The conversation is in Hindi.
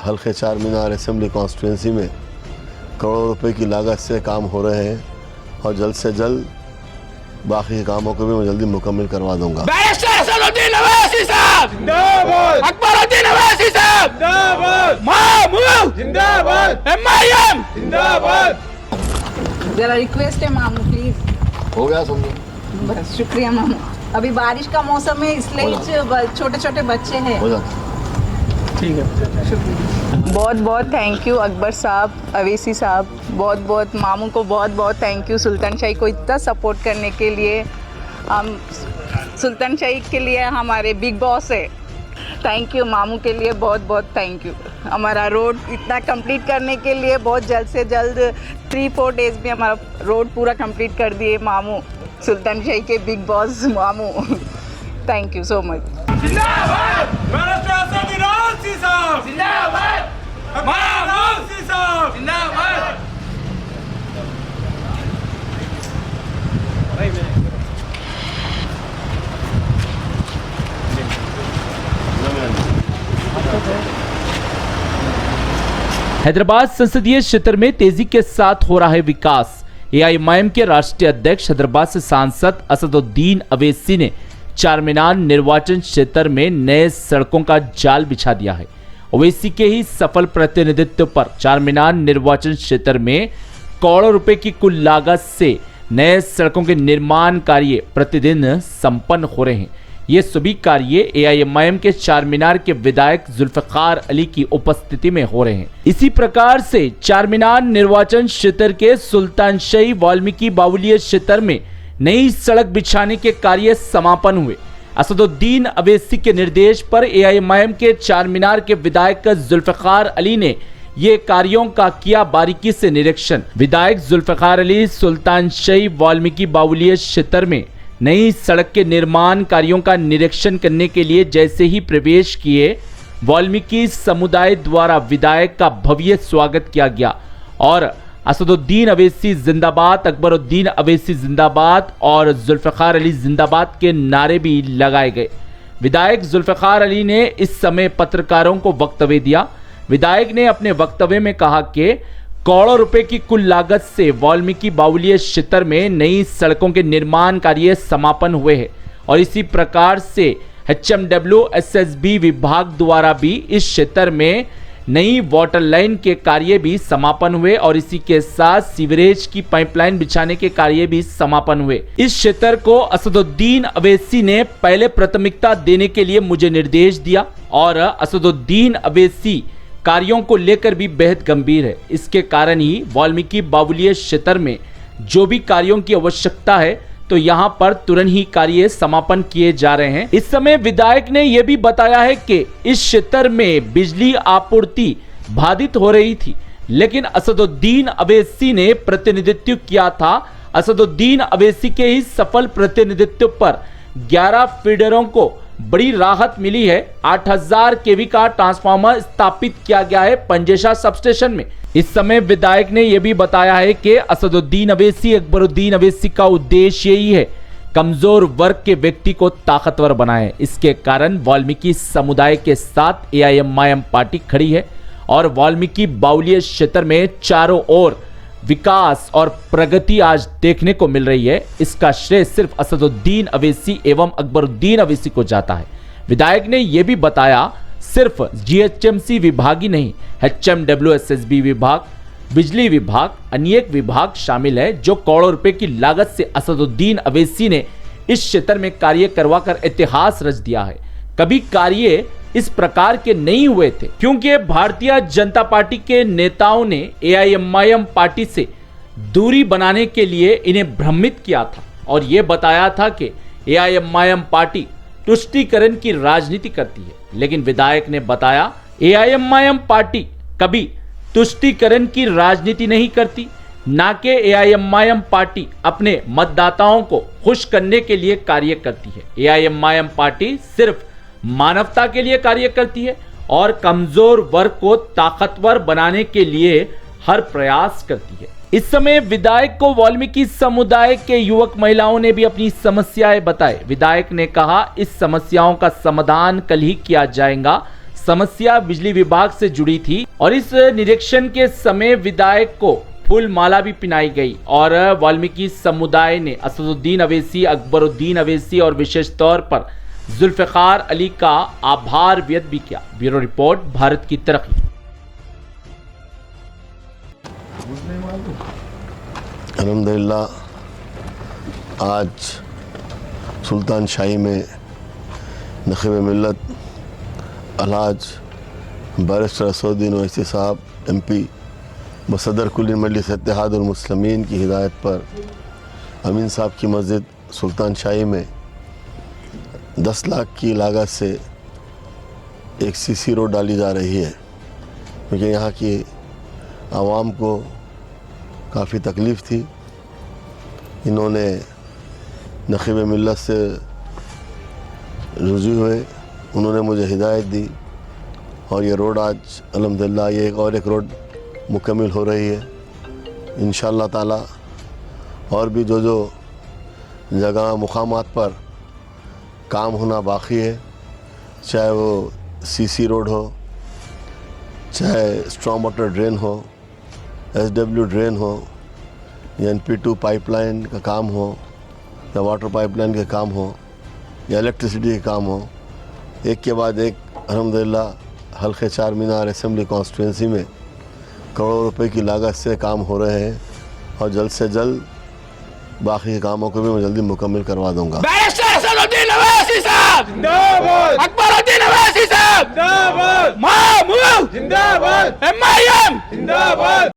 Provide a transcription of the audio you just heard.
हल्के चार मीनार असेंबली कॉन्स्टिट्यूंसी में करोड़ों रुपए की लागत से काम हो रहे हैं और जल्द से जल्द बाकी के कामों को भी मैं जल्दी मुकम्मल करवा दूंगा। बैरिस्टर असदुद्दीन अवैसी साहब जिंदाबाद, अकबरुद्दीन अवैसी साहब जिंदाबाद, मामू जिंदाबाद, एमआईएम जिंदाबाद। जरा रिक्वेस्ट है मामू प्लीज। हो गया समझो। बस शुक्रिया मामू। अभी बारिश का मौसम है इसलिए छोटे छोटे बच्चे हैं। हो जाता ठीक है, शुक्रिया। बहुत बहुत थैंक यू अकबर साहब, अवैसी साहब, बहुत बहुत मामू को बहुत बहुत थैंक यू सुल्तान शाही को इतना सपोर्ट करने के लिए। हम सुल्तान शाही के लिए हमारे बिग बॉस है। थैंक यू मामू के लिए बहुत बहुत थैंक यू। हमारा रोड इतना कंप्लीट करने के लिए बहुत जल्द से जल्द 3-4 डेज में हमारा रोड पूरा कंप्लीट कर दिए मामू, सुल्तान शाही के बिग बॉस मामू। Thank you so much. जिंदाबाद, बैरिस्टर असदुद्दीन अवैसी साहब जिंदाबाद, मामू अवैसी साहब जिंदाबाद। हैदराबाद संसदीय क्षेत्र में तेजी के साथ हो रहा है विकास। एआईएमआईएम के राष्ट्रीय अध्यक्ष हैदराबाद से सांसद असदुद्दीन अवैसी ने चारमीनार निर्वाचन क्षेत्र में नए सड़कों का जाल बिछा दिया है। ओवैसी के ही सफल प्रतिनिधित्व पर चारमीनार निर्वाचन क्षेत्र में करोड़ों रुपए की कुल लागत से नए सड़कों के निर्माण कार्य प्रतिदिन संपन्न हो रहे हैं। ये सभी कार्य एआईएमआईएम के चारमीनार के विधायक जुल्फिकार अली की उपस्थिति में हो रहे हैं। इसी प्रकार से चारमीनार निर्वाचन क्षेत्र के सुल्तान शाही वाल्मीकि बाहुल्य क्षेत्र में नई सड़क बिछाने के कार्य समापन हुए। असदुद्दीन अवैसी के निर्देश पर एआईएमआईएम के चारमीनार के विधायक जुल्फिकार अली ने ये कार्यों का किया बारीकी से निरीक्षण। विधायक जुल्फिकार अली सुल्तान शाही वाल्मीकि बाहुल्य क्षेत्र में नई सड़क के निर्माण कार्यों का निरीक्षण करने के लिए जैसे ही प्रवेश किए, वाल्मीकि समुदाय द्वारा विधायक का भव्य स्वागत किया गया और असदुद्दीन अवैसी जिंदाबाद, अकबरुद्दीन अवैसी जिंदाबाद और जुल्फिकार अली जिंदाबाद के नारे भी लगाए गए। विधायक जुल्फिकार अली ने इस समय पत्रकारों को वक्तव्य दिया। विधायक ने अपने वक्तव्य में कहा कि करोड़ों रुपए की कुल लागत से वाल्मीकि बाहुल्य क्षेत्र में नई सड़कों के निर्माण कार्य समापन हुए हैं और इसी प्रकार से HMWSSB विभाग द्वारा भी इस क्षेत्र में नई वाटर लाइन के कार्य भी समापन हुए और इसी के साथ सीवरेज की पाइपलाइन बिछाने के कार्य भी समापन हुए। इस क्षेत्र को असदुद्दीन अवैसी ने पहले प्राथमिकता देने के लिए मुझे निर्देश दिया और असदुद्दीन अवैसी कार्यों को लेकर भी बेहद गंभीर है। इसके कारण ही वाल्मीकि बाहुल्य क्षेत्र में जो भी कार्यों की आवश्यकता है तो यहाँ पर तुरंत ही कार्य समापन किए जा रहे हैं। इस समय विधायक ने यह भी बताया है कि इस क्षेत्र में बिजली आपूर्ति बाधित हो रही थी, लेकिन असदुद्दीन अवैसी ने प्रतिनिधित्व किया था। असदुद्दीन अवैसी के ही सफल प्रतिनिधित्व पर 11 फीडरों को बड़ी राहत मिली है। 8000 केवी का ट्रांसफार्मर स्थापित किया गया है पंजेशा सब स्टेशन में। इस समय विधायक ने यह भी बताया है कि असदुद्दीन अवैसी, अकबरुद्दीन अवैसी का उद्देश्य यही है कमजोर वर्ग के व्यक्ति को ताकतवर बनाए। इसके कारण वाल्मीकि समुदाय के साथ एआईएमआईएम पार्टी खड़ी है और वाल्मीकि बाहुल्य क्षेत्र में चारों ओर विकास और प्रगति आज देखने को मिल रही है। इसका श्रेय सिर्फ असदुद्दीन अवैसी एवं अकबरुद्दीन अवैसी को जाता है। विधायक ने यह भी बताया सिर्फ जीएचएमसी विभाग ही नहीं, HMWSSB विभाग, बिजली विभाग, अनेक विभाग शामिल है जो करोड़ों रुपए की लागत से असदुद्दीन अवैसी ने इस क्षेत्र में कार्य करवाकर इतिहास रच दिया है। कभी कार्य इस प्रकार के नहीं हुए थे क्योंकि भारतीय जनता पार्टी के नेताओं ने एआईएमआईएम पार्टी से दूरी बनाने के लिए इन्हें भ्रमित किया था और यह बताया था कि एआईएमआईएम पार्टी तुष्टीकरण की राजनीति करती है। लेकिन विधायक ने बताया एआईएमआईएम पार्टी कभी तुष्टीकरण की राजनीति नहीं करती, ना कि एआईएमआईएम पार्टी अपने मतदाताओं को खुश करने के लिए कार्य करती है। एआईएमआईएम पार्टी सिर्फ मानवता के लिए कार्य करती है और कमजोर वर्ग को ताकतवर बनाने के लिए हर प्रयास करती है। इस समय विधायक को वाल्मीकि समुदाय के युवक महिलाओं ने भी अपनी समस्याएं बताई। विधायक ने कहा इस समस्याओं का समाधान कल ही किया जाएगा। समस्या बिजली विभाग से जुड़ी थी और इस निरीक्षण के समय विधायक को फूल माला भी पिनाई गई और वाल्मीकि समुदाय ने असदुद्दीन अवैसी, अकबरुद्दीन अवैसी और विशेष तौर पर जुल्फिकार अली का आभार व्यक्त भी किया। ब्यूरो रिपोर्ट, भारत की तरक्की। अल्हम्दुलिल्लाह आज सुल्तान शाही में नखीब मिल्लत अलहाज बैरिस्टर असदुद्दीन ओवैसी साहब MP व सदर कुल्ली मजलिस इत्तेहादुल मुस्लिमीन की हिदायत पर अमीन साहब की मस्जिद सुल्तान शाही में 10 लाख की लागत से एक CC रोड डाली जा रही है, क्योंकि यहाँ की आवाम को काफ़ी तकलीफ़ थी। इन्होंने नखीब मिल्लत से रुजू हुए, उन्होंने मुझे हिदायत दी और ये रोड आज अल्हम्दुलिल्लाह ये एक रोड मुकम्मल हो रही है। इंशाअल्लाह ताला और भी जो जगह मुकामात पर काम होना बाकी है, चाहे वो CC रोड हो, चाहे स्ट्रॉन्ग वाटर ड्रेन हो, SW ड्रेन हो, या NP2 पाइपलाइन का काम हो, या वाटर पाइपलाइन का काम हो, या इलेक्ट्रिसिटी का काम हो, एक के बाद एक अल्हम्दुलिल्लाह हल्के 4 मीनार असेंबली कॉन्स्टिट्यूंसी में करोड़ों रुपए की लागत से काम हो रहे हैं और जल्द से जल्द बाकी के कामों को भी मैं जल्दी मुकम्मल करवा दूंगा। बैरिस्टर असदुद्दीन अवैसी साहब जिंदाबाद, अकबरुद्दीन अवैसी साहब जिंदाबाद, मामू जिंदाबाद, MIM जिंदाबाद।